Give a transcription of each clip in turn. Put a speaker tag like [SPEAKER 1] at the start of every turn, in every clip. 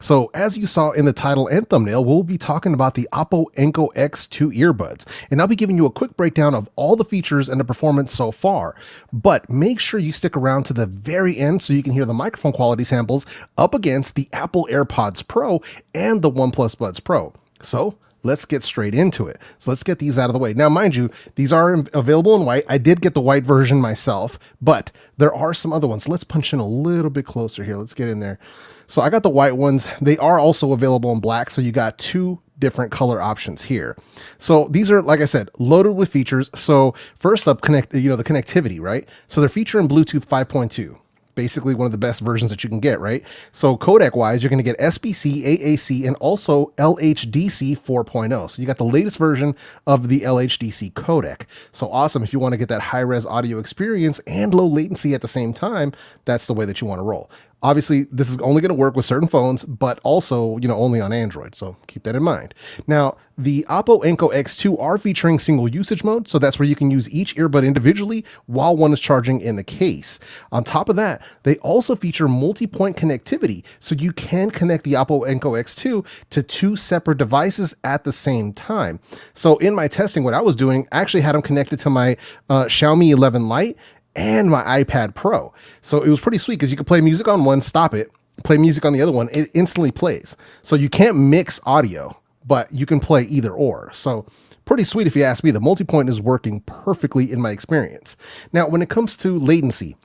[SPEAKER 1] So as you saw in the title and thumbnail, we'll be talking about the Oppo Enco X2 earbuds, and I'll be giving you a quick breakdown of all the features and the performance so far. But make sure you stick around to the very end so you can hear the microphone quality samples up against the Apple AirPods Pro and the OnePlus Buds Pro. So let's get straight into it. So let's get these out of the way. Now, mind you, these are available in white. I did get the white version myself, but there are some other ones. Let's punch in a little bit closer here. Let's get in there. So I got the white ones. They are also available in black. So you got two different color options here. So these are, like I said, loaded with features. So first up, the connectivity, right? So they're featuring Bluetooth 5.2. Basically one of the best versions that you can get, right? So codec wise, you're going to get SBC, AAC, and also LHDC 4.0. So you got the latest version of the LHDC codec. So awesome. If you want to get that high res audio experience and low latency at the same time, that's the way that you want to roll. Obviously, this is only going to work with certain phones, but also, only on Android. So keep that in mind. Now, the Oppo Enco X2 are featuring single usage mode. So that's where you can use each earbud individually while one is charging in the case. On top of that, they also feature multi-point connectivity. So you can connect the Oppo Enco X2 to two separate devices at the same time. So in my testing, what I was doing, I actually had them connected to my Xiaomi 11 Lite and my iPad Pro. So it was pretty sweet because you could play music on one, stop it, play music on the other one, it instantly plays. So you can't mix audio, but you can play either or. So pretty sweet if you ask me. The multi-point is working perfectly in my experience. Now, when it comes to latency,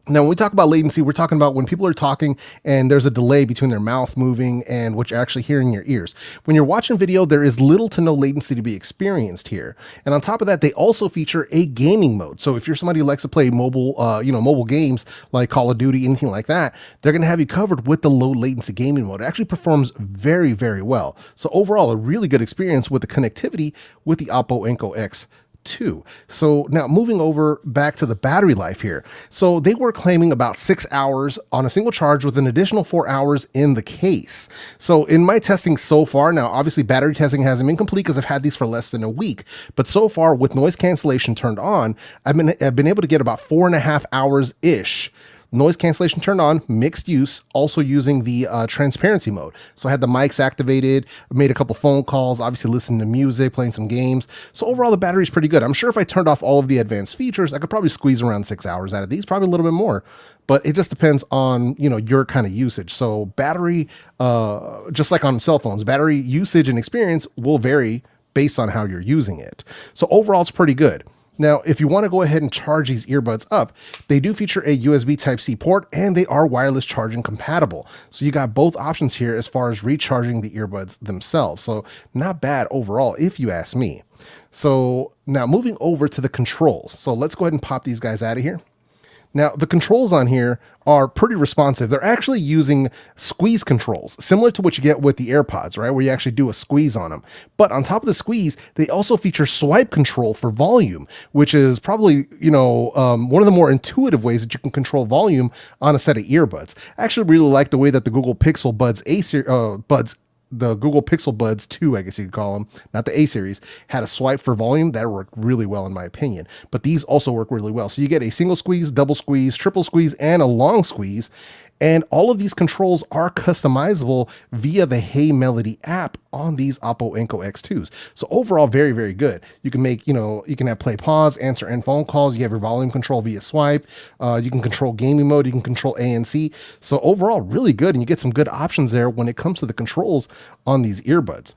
[SPEAKER 1] now, when we talk about latency, we're talking about when people are talking and there's a delay between their mouth moving and what you're actually hearing in your ears. When you're watching video, there is little to no latency to be experienced here. And on top of that, they also feature a gaming mode. So if you're somebody who likes to play mobile, mobile games like Call of Duty, anything like that, they're going to have you covered with the low latency gaming mode. It actually performs very, very well. So overall, a really good experience with the connectivity with the Oppo Enco X2. So now moving over back to the battery life here. So they were claiming about 6 hours on a single charge with an additional 4 hours in the case. So in my testing so far, now obviously battery testing hasn't been complete because I've had these for less than a week, but so far with noise cancellation turned on, I've been able to get about 4.5 hours ish. Noise cancellation turned on, mixed use, also using the transparency mode. So I had the mics activated, made a couple phone calls, obviously listening to music, playing some games. So overall, the battery's pretty good. I'm sure if I turned off all of the advanced features, I could probably squeeze around 6 hours out of these, probably a little bit more. But it just depends on, your kind of usage. So battery, just like on cell phones, battery usage and experience will vary based on how you're using it. So overall, it's pretty good. Now, if you want to go ahead and charge these earbuds up, they do feature a USB Type-C port and they are wireless charging compatible. So you got both options here as far as recharging the earbuds themselves. So not bad overall, if you ask me. So now moving over to the controls. So let's go ahead and pop these guys out of here. Now, the controls on here are pretty responsive. They're actually using squeeze controls, similar to what you get with the AirPods, right? Where you actually do a squeeze on them. But on top of the squeeze, they also feature swipe control for volume, which is probably, one of the more intuitive ways that you can control volume on a set of earbuds. I actually really like the way that the Google Pixel Buds the Google Pixel Buds 2, I guess you could call them, not the A series, had a swipe for volume. That worked really well in my opinion. But these also work really well. So you get a single squeeze, double squeeze, triple squeeze, and a long squeeze. And all of these controls are customizable via the HeyMelody app on these Oppo Enco X2s. So overall, very, very good. You can make, you can have play, pause, answer end phone calls. You have your volume control via swipe. You can control gaming mode. You can control ANC. So overall, really good. And you get some good options there when it comes to the controls on these earbuds.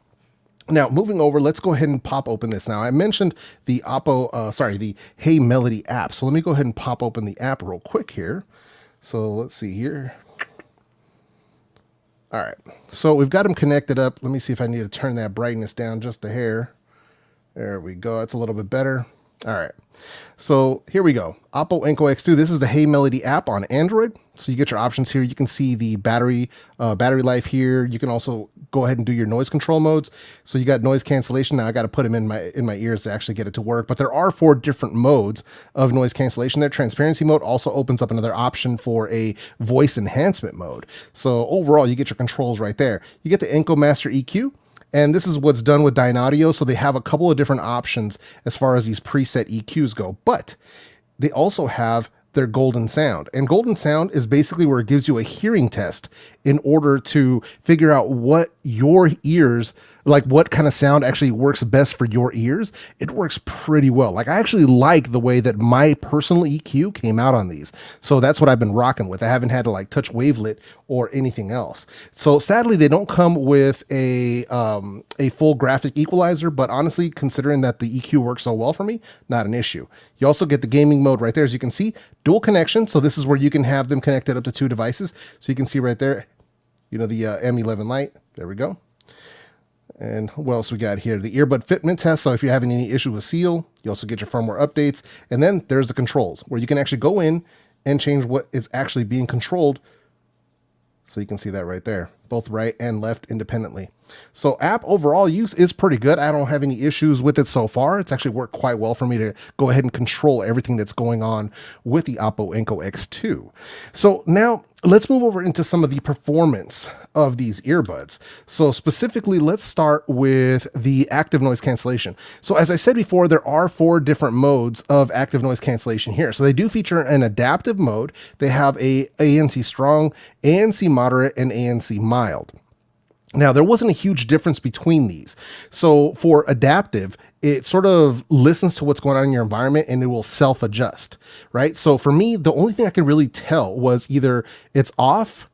[SPEAKER 1] Now, moving over, let's go ahead and pop open this. Now, I mentioned the the HeyMelody app. So let me go ahead and pop open the app real quick here. So let's see here. All right, so we've got them connected up. Let me see if I need to turn that brightness down just a hair. There we go. That's a little bit better. All right, so here we go. Oppo Enco X2. This is the HeyMelody app on Android. So you get your options here. You can see the battery life here. You can also go ahead and do your noise control modes. So you got noise cancellation. Now I got to put them in my ears to actually get it to work. But there are 4 different modes of noise cancellation there. Transparency mode also opens up another option for a voice enhancement mode. So overall, you get your controls right there. You get the Enco Master EQ. And this is what's done with Dynaudio. So they have a couple of different options as far as these preset EQs go. But they also have their golden sound. And golden sound is basically where it gives you a hearing test in order to figure out what your ears, like what kind of sound actually works best for your ears. It works pretty well. Like I actually like the way that my personal EQ came out on these. So that's what I've been rocking with. I haven't had to like touch wavelet or anything else. So sadly, they don't come with a full graphic equalizer, but honestly, considering that the EQ works so well for me, not an issue. You also get the gaming mode right there. As you can see, dual connection. So this is where you can have them connected up to 2 devices. So you can see right there, you know, the M11 light. There we go. And what else we got here? The earbud fitment test. So if you're having any issue with seal, you also get your firmware updates. And then there's the controls where you can actually go in and change what is actually being controlled. So you can see that right there, both right and left independently. So app overall use is pretty good. I don't have any issues with it so far. It's actually worked quite well for me to go ahead and control everything that's going on with the Oppo Enco X2. So now let's move over into some of the performance of these earbuds. So specifically, let's start with the active noise cancellation. So as I said before, there are 4 different modes of active noise cancellation here. So they do feature an adaptive mode. They have a ANC strong, ANC moderate, and ANC mild. Now, there wasn't a huge difference between these. So for adaptive, it sort of listens to what's going on in your environment and it will self-adjust, right? So for me, the only thing I could really tell was either it's off,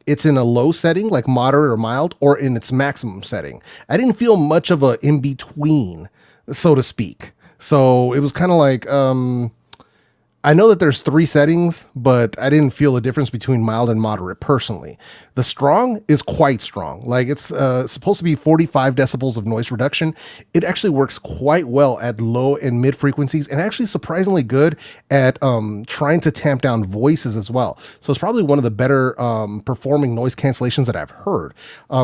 [SPEAKER 1] it's in a low setting, like moderate or mild, or in its maximum setting. I didn't feel much of a in-between, so to speak. So it was kind of like, I know that there's 3 settings, but I didn't feel a difference between mild and moderate personally. The strong is quite strong. Like it's supposed to be 45 decibels of noise reduction. It actually works quite well at low and mid frequencies and actually surprisingly good at trying to tamp down voices as well. So it's probably one of the better performing noise cancellations that I've heard.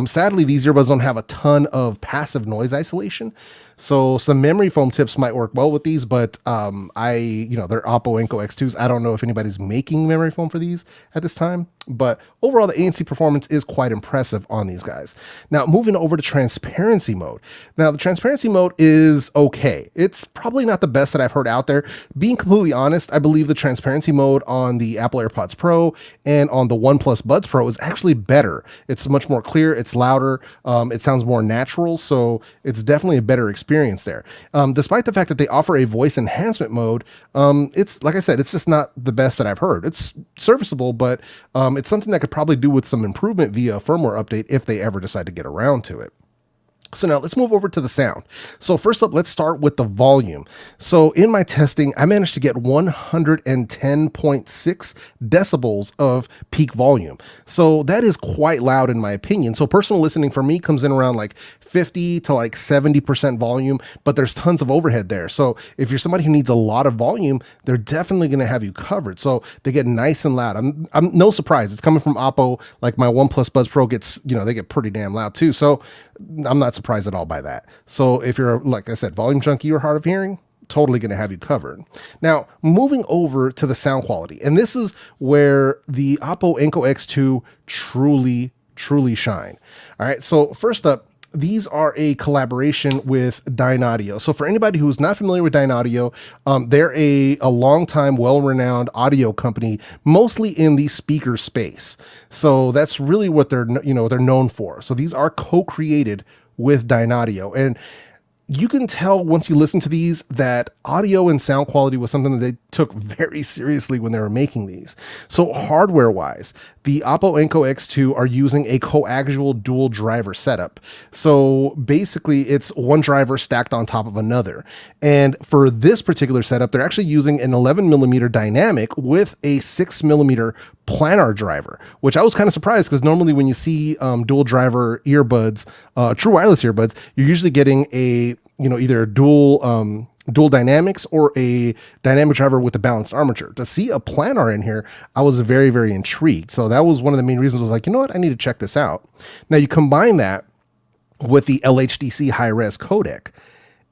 [SPEAKER 1] Sadly, these earbuds don't have a ton of passive noise isolation. So some memory foam tips might work well with these, but they're Oppo Enco X2s. I don't know if anybody's making memory foam for these at this time, but overall the ANC performance is quite impressive on these guys. Now moving over to transparency mode. Now the transparency mode is okay. It's probably not the best that I've heard out there. Being completely honest, I believe the transparency mode on the Apple AirPods Pro and on the OnePlus Buds Pro is actually better. It's much more clear, it's louder, it sounds more natural, so it's definitely a better experience there. Despite the fact that they offer a voice enhancement mode, it's like I said, it's just not the best that I've heard. It's serviceable, but it's something that could probably do with some improvement via a firmware update if they ever decide to get around to it. So now let's move over to the sound. So first up, let's start with the volume. So in my testing, I managed to get 110.6 decibels of peak volume. So that is quite loud in my opinion. So personal listening for me comes in around like 50 to like 70% volume, but there's tons of overhead there. So if you're somebody who needs a lot of volume, they're definitely going to have you covered. So they get nice and loud. I'm no surprise. It's coming from Oppo. Like my OnePlus Buds Pro gets, they get pretty damn loud too. So I'm not surprised at all by that. So if you're, like I said, volume junkie or hard of hearing, totally going to have you covered. Now, moving over to the sound quality, and this is where the Oppo Enco X2 truly shine. All right. So first up, these are a collaboration with Dynaudio. So for anybody who's not familiar with Dynaudio, they're a long-time, well-renowned audio company, mostly in the speaker space. So that's really what they're known for. So these are co-created with Dynaudio, and you can tell once you listen to these that audio and sound quality was something that they took very seriously when they were making these. So hardware wise, the Oppo Enco X2 are using a coaxial dual driver setup. So basically it's one driver stacked on top of another. And for this particular setup, they're actually using an 11mm dynamic with a 6mm planar driver, which I was kind of surprised because normally when you see dual driver earbuds, true wireless earbuds, you're usually getting a, either a dual dynamics or a dynamic driver with a balanced armature. To see a planar in here, I was very, very intrigued. So that was one of the main reasons I was like, you know what, I need to check this out. Now you combine that with the LHDC high-res codec,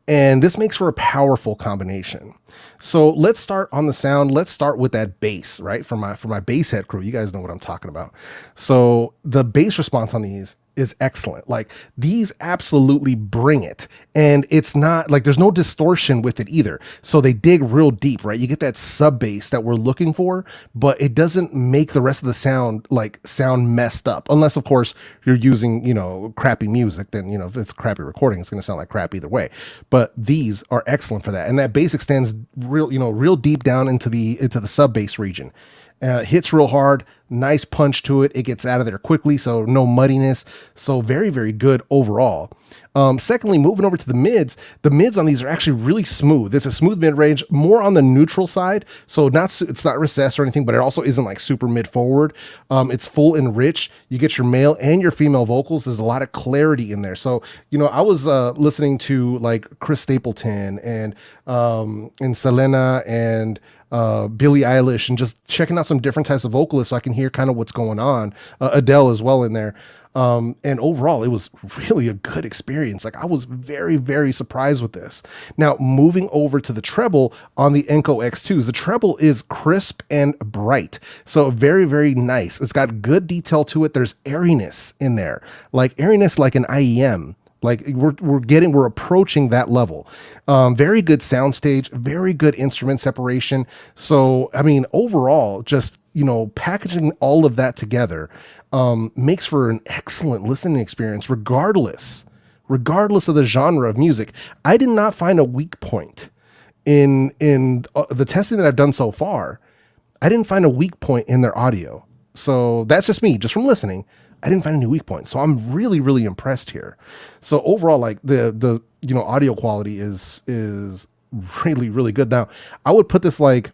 [SPEAKER 1] and this makes for a powerful combination. So let's start on the sound. Let's start with that bass, right? For my BassHead Crew, you guys know what I'm talking about. So the bass response on these is excellent. Like these absolutely bring it. And it's not like there's no distortion with it either. So they dig real deep, right? You get that sub bass that we're looking for, but it doesn't make the rest of the sound like sound messed up. Unless of course you're using, you know, crappy music, then, you know, if it's crappy recording, it's going to sound like crap either way. But these are excellent for that. And that bass extends real, you know, real deep down into the sub bass region. Hits real hard, nice punch to it. It gets out of there quickly, so no muddiness. So very, very good overall. Secondly, moving over to the mids on these are actually really smooth. It's a smooth mid range, more on the neutral side. So it's not recessed or anything, but it also isn't like super mid forward. It's full and rich. You get your male and your female vocals. There's a lot of clarity in there. So, you know, I was listening to like Chris Stapleton and Selena and Billie Eilish and just checking out some different types of vocalists so I can hear kind of what's going on. Adele as well in there. And overall, it was really a good experience. Like I was very, very surprised with this. Now, moving over to the treble on the Enco X2s, the treble is crisp and bright. So very, very nice. It's got good detail to it. There's airiness in there, like airiness, like an IEM. Like we're approaching that level. Very good soundstage, very good instrument separation. So, I mean, overall, just, you know, packaging all of that together makes for an excellent listening experience, regardless of the genre of music. I did not find a weak point in the testing that I've done so far. I didn't find a weak point in their audio. So that's just me, just from listening. I didn't find any weak points. So I'm really, really impressed here. So overall, like the you know, audio quality is really, really good. Now, I would put this like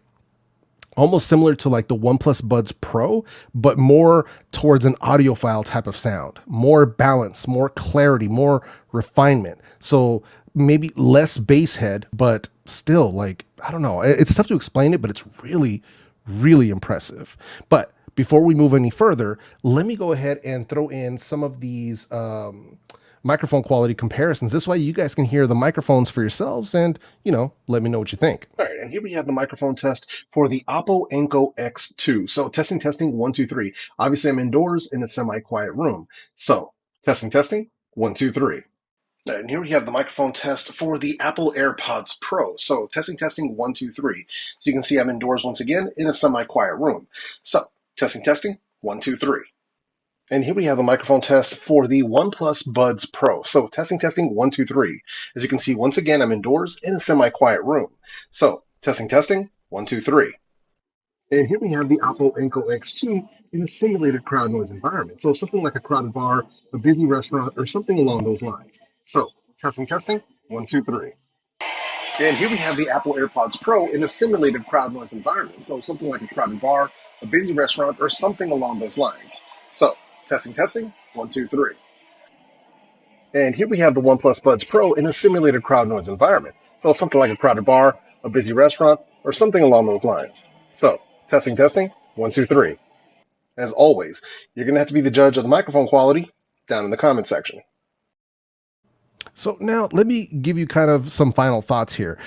[SPEAKER 1] almost similar to like the OnePlus Buds Pro, but more towards an audiophile type of sound, more balance, more clarity, more refinement. So maybe less bass head, but still, like, I don't know. It's tough to explain it, but it's really, really impressive. But before we move any further, let me go ahead and throw in some of these microphone quality comparisons. This way you guys can hear the microphones for yourselves and, you know, let me know what you think. All right, and here we have the microphone test for the Oppo Enco X2. So testing, 1, 2, 3. Obviously I'm indoors in a semi-quiet room. So testing, 1, 2, 3. And here we have the microphone test for the Apple AirPods Pro. So testing, 1, 2, 3. So you can see I'm indoors once again in a semi-quiet room. So testing, 1, 2, 3. And here we have the microphone test for the OnePlus Buds Pro. So testing, 1, 2, 3. As you can see, once again, I'm indoors in a semi-quiet room. So testing, 1, 2, 3. And here we have the Oppo Enco X2 in a simulated crowd noise environment. So something like a crowded bar, a busy restaurant, or something along those lines. So testing, 1, 2, 3. And here we have the Apple AirPods Pro in a simulated crowd noise environment. So something like a crowded bar, a busy restaurant, or something along those lines. So testing, 1, 2, 3. And here we have the OnePlus Buds Pro in a simulated crowd noise environment. So something like a crowded bar, a busy restaurant, or something along those lines. So testing, 1, 2, 3. As always, you're going to have to be the judge of the microphone quality down in the comment section. So now let me give you kind of some final thoughts here.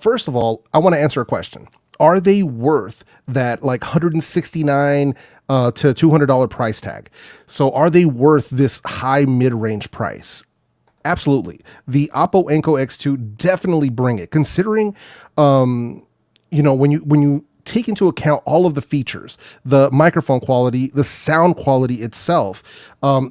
[SPEAKER 1] First of all, I want to answer a question. Are they worth that like $169 to $200 price tag? So are they worth this high mid-range price? Absolutely. The Oppo Enco X2 definitely bring it, considering, you know, when you take into account all of the features, the microphone quality, the sound quality itself,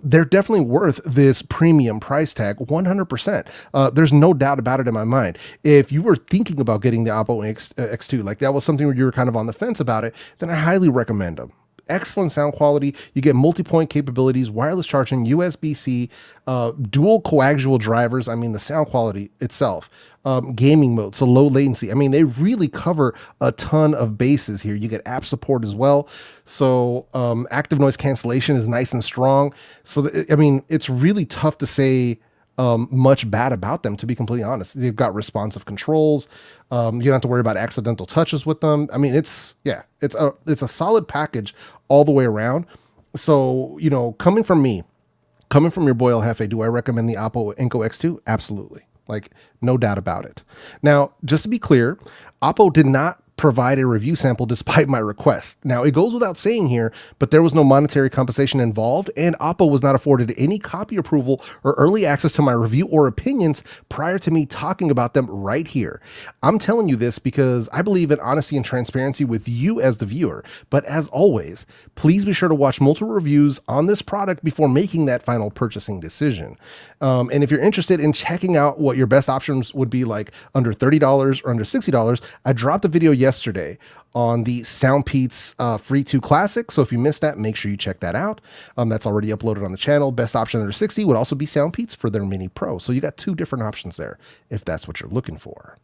[SPEAKER 1] they're definitely worth this premium price tag, 100%. There's no doubt about it in my mind. If you were thinking about getting the Oppo X2, like that was something where you were kind of on the fence about it, then I highly recommend them. Excellent sound quality. You get multi-point capabilities, wireless charging, USB-C, dual coaxial drivers. I mean, the sound quality itself, gaming mode, so low latency. I mean, they really cover a ton of bases here. You get app support as well. So active noise cancellation is nice and strong. So, I mean, it's really tough to say much bad about them, to be completely honest. They've got responsive controls. You don't have to worry about accidental touches with them. I mean, it's a solid package all the way around. So, you know, coming from your boy El Jefe, do I recommend the Oppo Enco X2? Absolutely. Like, no doubt about it. Now, just to be clear, Oppo did not provide a review sample despite my request. Now, it goes without saying here, but there was no monetary compensation involved, and Oppo was not afforded any copy approval or early access to my review or opinions prior to me talking about them right here. I'm telling you this because I believe in honesty and transparency with you as the viewer, but as always, please be sure to watch multiple reviews on this product before making that final purchasing decision. And if you're interested in checking out what your best options would be like under $30 or under $60, I dropped a video yesterday on the SoundPeats Free 2 Classic. So if you missed that, make sure you check that out. That's already uploaded on the channel. Best option under 60 would also be SoundPeats for their Mini Pro. So you got two different options there if that's what you're looking for.